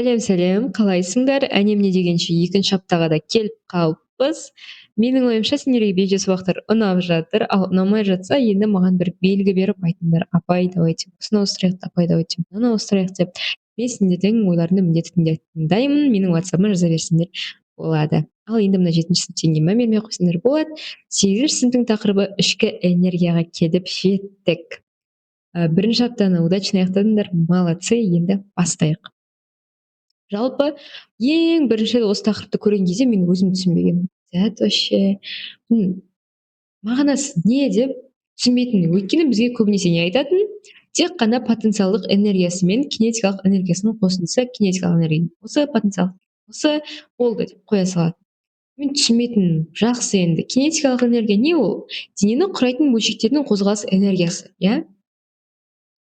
Сәлем, қалайсыңдар? Әне-міне дегенше екінші аптаға да келіп қалыппыз. Менің ойымша сендерге видеосабақтар ұнап жатыр, ал ұнамай жатса енді маған бір белгі беріп айтыңдар, апай, давайте осыны ауыстырайық, апай, давайте мынаны ауыстырайық деп. Мен сендердің ойларыңды міндетті түрде тыңдаймын, менің WhatsApp-ыма жаза берсеңдер болады. Ал енді мына 7-ші сыныптен мән бермей ақ қойсаңдар болады. 8-ші сыныптың тақырыбы ішкі энергияға келіп жеттік. Бірінші аптаны удачно аяқтадыңдар, молодцы, енді бастайық. Жалпы ең бірінші осы тақырыпты көрген кезде мен өзім түсінбегенмін. Зәт вообще мағынасы не деп түсінбейтінмін. Өйткені бізге көбінесе не айтатын? Тек қана потенциалдық энергиясы мен кинетикалық энергиясының қосындысы кинетикалық энергия. Осы потенциал, осы болды деп қоя салады. Мен түсінбейтінмін. Жақсы енді. Кинетикалық энергия не ол? Денені құрайтын бөлшектердің қозғалыс энергиясы, иә?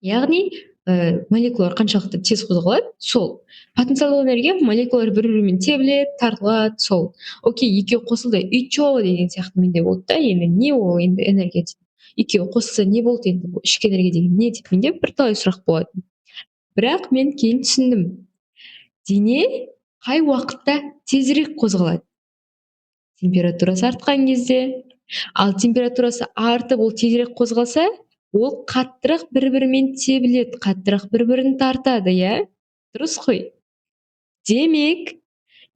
Яғни молекулалар қаншалықты тез қозғалады, сол. Потенциалдық энергия молекулалар бір-бірімен тебіледі, тартылады, сол. Окей, екеуі қосылды, и чё деген сияқты менде болды да, енді не ол енді энергия дейді. Екеуі қосылса не болды енді, бұл ішкі энергия деген не деп менде бірталай сұрақ болатын. Бірақ мен кейін түсіндім. Дене қай уақытта тезірек қозғалады? Температурасы артқан кезде. Ал температурасы артып ол тезірек қозғалса, ол қаттырақ бір-бірімен тебіледі, қаттырақ бір-бірін тартады, иә? Дұрыс қой. Демек,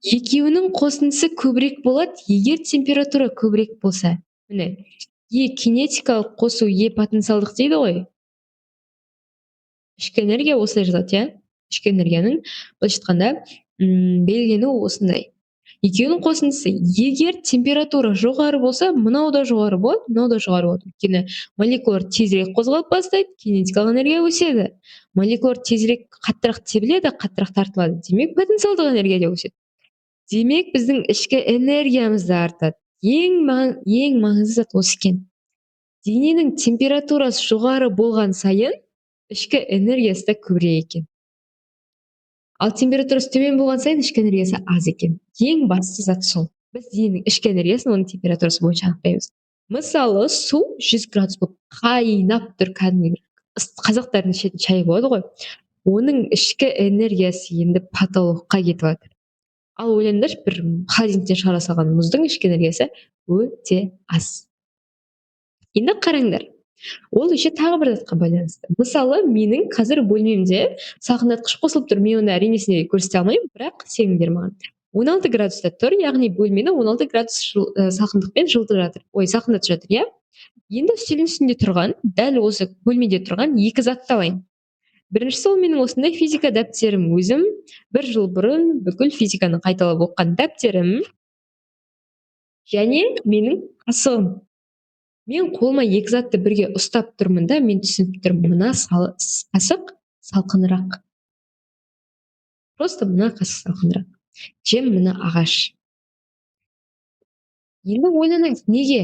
екеуінің қосындысы көбірек болады, егер температура көбірек болса. Міне, Е кинетикалық қосу, Е потенциалдық дейді ғой. Ішкі энергия осылай жазады, иә? Ішкі энергияның былайша айтқанда белгіленуі осындай. Екеуінің қосындысы, егер температура жоғары болса, мынау да жоғары болады, мынау да жоғары болады. Өйткені молекулалар тезірек қозғалып бастайды, кинетикалық энергия өседі. Молекулалар тезірек қаттырақ тебіледі, қаттырақ тартылады. Демек, потенциалдық энергия да өседі. Демек, біздің ішкі энергиямыз да артады. Ең маңызды зат осы екен. Дененің температурасы жоғары болған сайын, ішкі энергиясы да көбірек екен. Ал температурасы төмен болған сайын ішкі энергиясы аз екен. Ең басты зат сол. Біз дененің ішкі энергиясын оның температурасы бойынша анықтаймыз. Мысалы, су 100 градус болып қайнап тұр, кәдімгі қазақтардың ішетін шай болады ғой. Оның ішкі энергиясы енді потолокқа кетіп жатыр. Ал ойлаңдаршы, бір холодильниктен шығара салған мұздың ішкі энергиясы өте аз. Енді қараңдар. Ол еще тағы бір затқа байланысты. Мысалы, менің қазір бөлмемде салқындатқыш қосылып тұр. Мен оны әрине сендерге көрсете алмаймын, бірақ сеніңдер маған. 16 градуста тұр, яғни бөлмені 16 градус салқындықпен жылытып жатыр. Салқындатып жатыр, иә? Енді үстелдің үстінде тұрған, дәл осы бөлмеде тұрған екі затты алайын. Біріншісі, ол менің осындай физика дәптерім. Өзім 1 жыл бұрын бүкіл физиканы қайталап оқыған дәптерім. Және менің қасығым. Мен қолыма екі затты бірге ұстап тұрмын да, мен түсініп тұрмын, мына қасық салқынырақ. Просто мына қасық салқынырақ. Чем мына ағаш. Енді ойланайық, неге?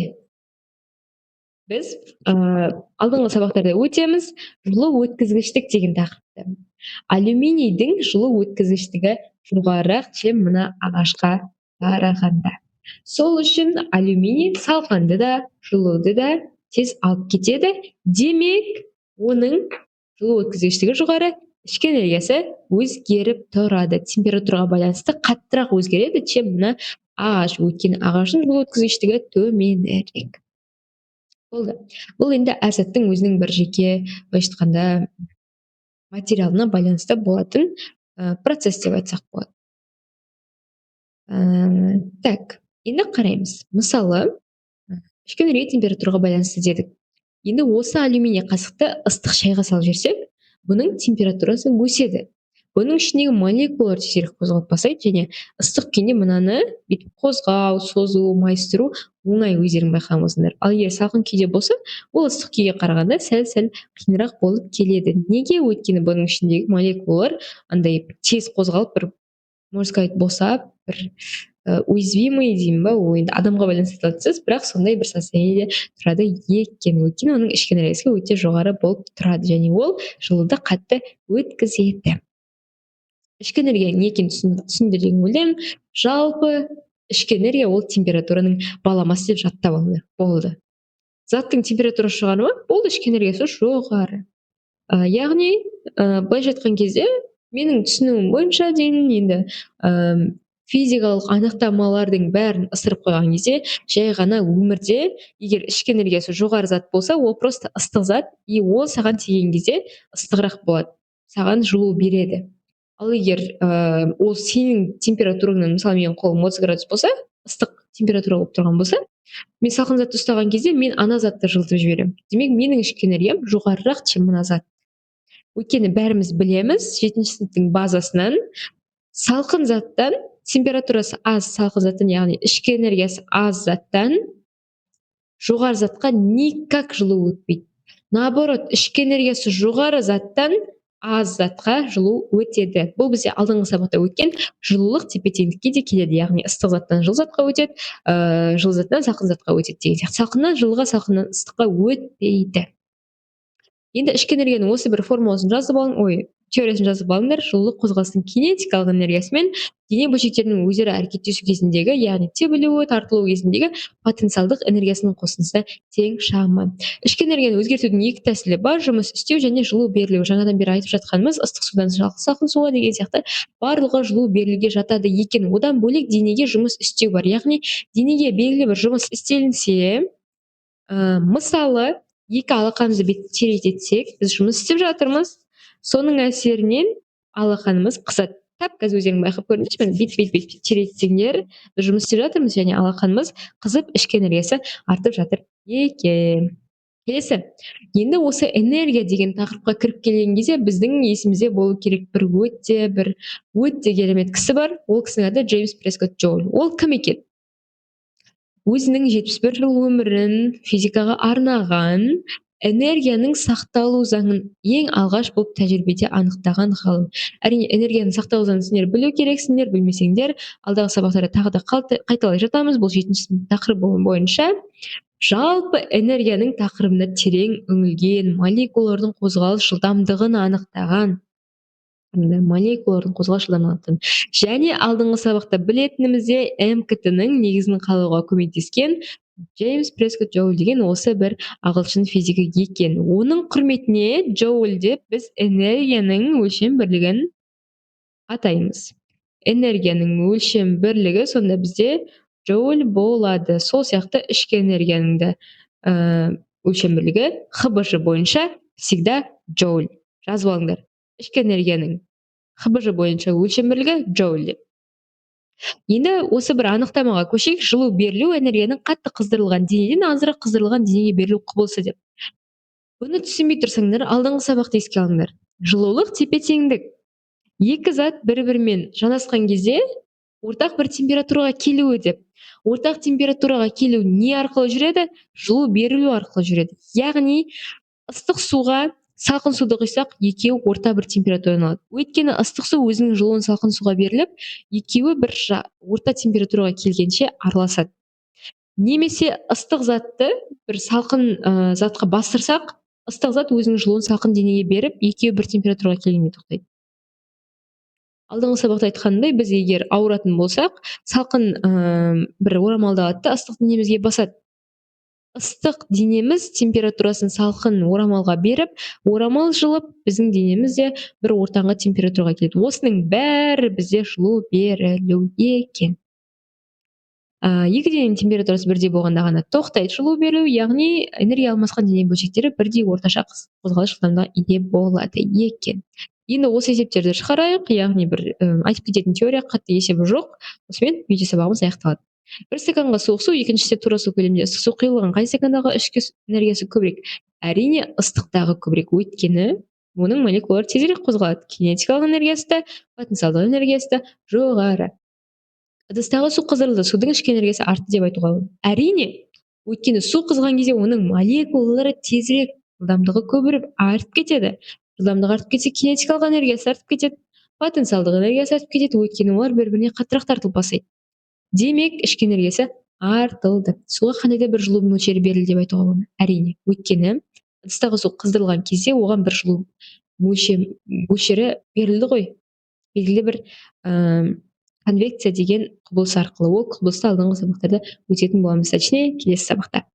Біз алдыңғы сабақтарда өтеміз жылу өткізгіштік деген тақырыпты. Алюминийдің жылу өткізгіштігі жоғарырақ, чем мына ағашқа қарағанда. Сол үшін алюминий салқынды да, жылуды да тез алып кетеді. Демек, оның жылу өткізгіштігі жоғары, ішкі энергиясы өзгеріп тұрады. Температураға байланысты қаттырақ өзгереді, чем мына ағаш. Өйткені ағаштың жылу өткізгіштігі төменірек. Болды. Бұл енді әр заттың өзінің бір жеке, былайша айтқанда, материалына байланысты болатын процесс деп айтсақ болады. Так, енді қараймыз. Мысалы, ішкі энергия температураға байланысты дедік. Енді осы алюминий қасықты ыстық шайға салып жіберсек, бұның температурасы өседі. Бұның ішіндегі молекулалар тезірек қозғалып бастайды, және ыстық күйінде мынаны бүйтіп қозғау, созу, майыстыру оңай, өздерің байқамасыңдар. Ал егер салқын күйде болса, ол ыстық күйге қарағанда сәл қиынырақ болып келеді. Неге? Өйткені бұның ішіндегі молекулалар андай тез қозғалып, бір, можно сказать, босап, бір уязвимый деймін ба, ол енді адамға байланысты айтылады, бірақ сондай бір состояниеде тұрады екен. Өйткені оның ішкі энергиясы өте жоғары болып тұрады, және ол жылуды қатты өткізеді. Ішкі энергия не екенін түсіндір деген ойлаймын. Жалпы ішкі энергия ол температураның баламасы деп жаттап алыңдар. Болды. Заттың температурасы жоғары ма? Болды, ішкі энергиясы жоғары. Яғни, былайша айтқан кезде Менің түсінуім бойынша деймін енді физикалық анықтамалардың бәрін ысырып қойған кезде жай ғана өмірде егер ішкі энергиясы жоғары зат болса, ол просто ыстық зат и ол саған тиген кезде ыстығырақ болады. Саған жылу береді. Ал егер ол сенің температураңнан, мысалы менің қолым 30 градус болса, ыстық температура болып тұрған болса, мен салқын затты ұстаған кезде мен ана затты жылытып жіберемін. Демек менің ішкі энергиям жоғарырақ, чем мына зат. Өйткені бәріміз білеміз, 7 сыныптың базасынан салқын заттан, температурасы аз салқын заттан, яғни ішкі энергиясы аз заттан жоғары затқа никак жылу өтпейді. Наоборот, ішкі энергиясы жоғары заттан аз затқа жылу өтеді. Бұл бізде алдыңғы сабақта өткен жылулық тепе-теңдікке де келеді. Яғни ыстық заттан жылы затқа өтеді, жылы заттан салқын затқа өтеді деген сияқты. Салқыннан жылыға, салқыннан ыстыққа өтпейді. Енді ішкі энергияның осы бір формуласын жазып алың, теориясын жазып алыңдар. Жылулық қозғалыстың кинетикалық энергиясы мен дене бөлшектерінің өзара әрекеттесу кезіндегі, яғни тебілуі, тартылуы кезіндегі потенциалдық энергиясының қосындысы тең шамы. Ішкі энергияны өзгертудің екі тәсілі бар: жұмыс істеу және жылу берілу. Жаңадан бері айтып жатқанымыз ыстық судан салқын суға деген сияқты барлығы жылу берілуге жатады екен. Одан бөлек денеге жұмыс істеу бар. Яғни денеге белгілі бір жұмыс істелінсе, мысалы екі алақанымызды бүйтіп терететсек, біз жұмыс істеп жатырмыз. Соның әсерінен алақанымыз қызады. Тап қазір өздерің байқап көріңдерші, бүйтіп теретсеңдер, біз жұмыс істеп жатырмыз және алақанымыз қызып, ішкі энергиясы артып жатыр екен. Келесі. Енді осы энергия деген тақырыпқа кіріп келген кезде біздің есімізде болу керек бір өте керемет кісі бар. Ол кісінің аты Джеймс Прескотт Джоуль. Ол кім екен? Өзінің 71 жыл өмірін физикаға арнаған, энергияның сақталу заңын ең алғаш болып тәжірибеде анықтаған ғалым. Әрине, энергияның сақталу заңын сендер білу керексіңдер, білмесеңдер, алдағы сабақтарда тағы да қайталай жатамыз. Бұл 7-ші тақырып бойынша жалпы энергияның тақырыбына терең үңілген, молекулалардың қозғалыс жылдамдығын анықтаған, молекулалардың қозғалыс жылдамдығын анықтаған. Және алдыңғы сабақта білетінімізде МКТ-ның негізін қалауға көмектескен Джеймс Прескотт Джоуль деген осы бір ағылшын физигі екен. Оның құрметіне Джоуль деп біз энергияның өлшем бірлігін атаймыз. Энергияның өлшем бірлігі сонда бізде Джоуль болады. Сол сияқты ішкі энергияның да өлшем бірлігі ХБЖ бойынша всегда Джоуль. Жазып алыңдар. Ішкі энергияның ХБЖ бойынша өлшем бірлігі Джоуль деп. Енді осы бір анықтамаға көшейік. Жылу берілу энергияның қатты қыздырылған денеден азырақ қыздырылған денеге берілу құбылысы деп. Бұны түсінбей тұрсаңдар, алдыңғы сабақты еске алыңдар. Жылулық тепе-теңдік. Екі зат бір-бірімен жанасқан кезде ортақ бір температураға келуі деп. Ортақ температураға келу не арқылы жүреді? Жылу берілу арқылы жүреді. Яғни ыстық суға салқын суды құйсақ, екеуі орта бір температураны алады. Өйткені ыстық су өзінің жылуын салқын суға беріліп, екеуі бір орта температураға келгенше араласады. Немесе ыстық затты бір салқын затқа бастырсақ, ыстық зат өзінің жылуын салқын денеге беріп, екеуі бір температураға келгенде тоқтайды. Алдыңғы сабақта айтқанымдай, біз егер ауыратын болсақ, салқын бір орамалды алады да ыстық денемізге басады. Ыстық денеміз температурасын салқын орамалға беріп, орамал жылып, біздің денеміз де бір ортаңғы температураға келеді. Осының бәрі бізде жылу берілу екен. Екі дененің температурасы бірдей болғанда ғана тоқтайды жылу берілу, яғни энергия алмасқан дене бөлшектері бірдей орташа қозғалыс жылдамдығына ие болады екен. Енді осы есептерді шығарайық, яғни бір айтып кететін теория, қатты есебі жоқ. Осымен видео сабағымыз аяқталады. Бір стаканға суық су, екіншісінде тура су көлемінде ыстық су құйылған. Қай стакандағы ішкі энергиясы көбірек? Әрине, ыстықтағы көбірек, өйткені оның молекулалары тезірек қозғалады. Кинетикалық энергиясы да, потенциалдық энергиясы да жоғары. Ыдыстағы су қыздырылды, судың ішкі энергиясы артты деп айтуға болады. Әрине, өйткені су қызған кезде оның молекулалары тезірек, жылдамдығы көбірек артып кетеді. Жылдамдығы артып кетсе, кинетикалық энергиясы артып кетеді, потенциалдық энергиясы артып кетеді, өйткені олар бір-біріне қаттырақ тартылып бастайды. Демек, ішкі энергиясы артылды. Суға қандай да бір жылу мөлшері берілді деп айтуға болады. Әрине, өйткені ыдыстағы су қыздырылған кезде оған бір жылу мөлшері берілді ғой. Белгілі бір конвекция деген құбылыс арқылы. Ол құбылысты алдыңғы сабақтарда өтетін боламыз, точнее, келесі сабақта.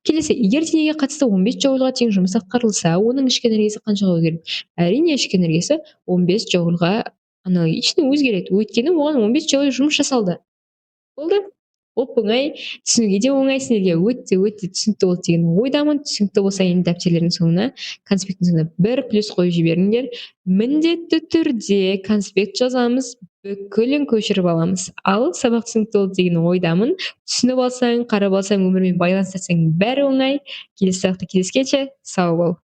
Келесі, егер денеге қатысты 15 джоульға тең жұмыс атқарылса, оның ішкі энергиясы қанша болу керек? Әрине, ішкі энергиясы 15 джоульға аналогично өзгереді. Өйткені оған 15 джоуль жұмыс жасалды. Болды. Оп-оңай, түсінуге де оңай, сіздерге өте түсінікті болды деген ойдамын. Түсінікті болса, енді дәптертердің соңына, конспекттің соңына 1 плюс қойып жіберіңдер. Міндетті түрде конспект жазамыз, бүкілін көшіріп аламыз. Ал сабақ түсінікті болды деген ойдамын. Түсініп алсаң, қарап алсаң, өмірмен байланыстырсаң бәрі оңай. Келесі сабақта кездескенше сау бол.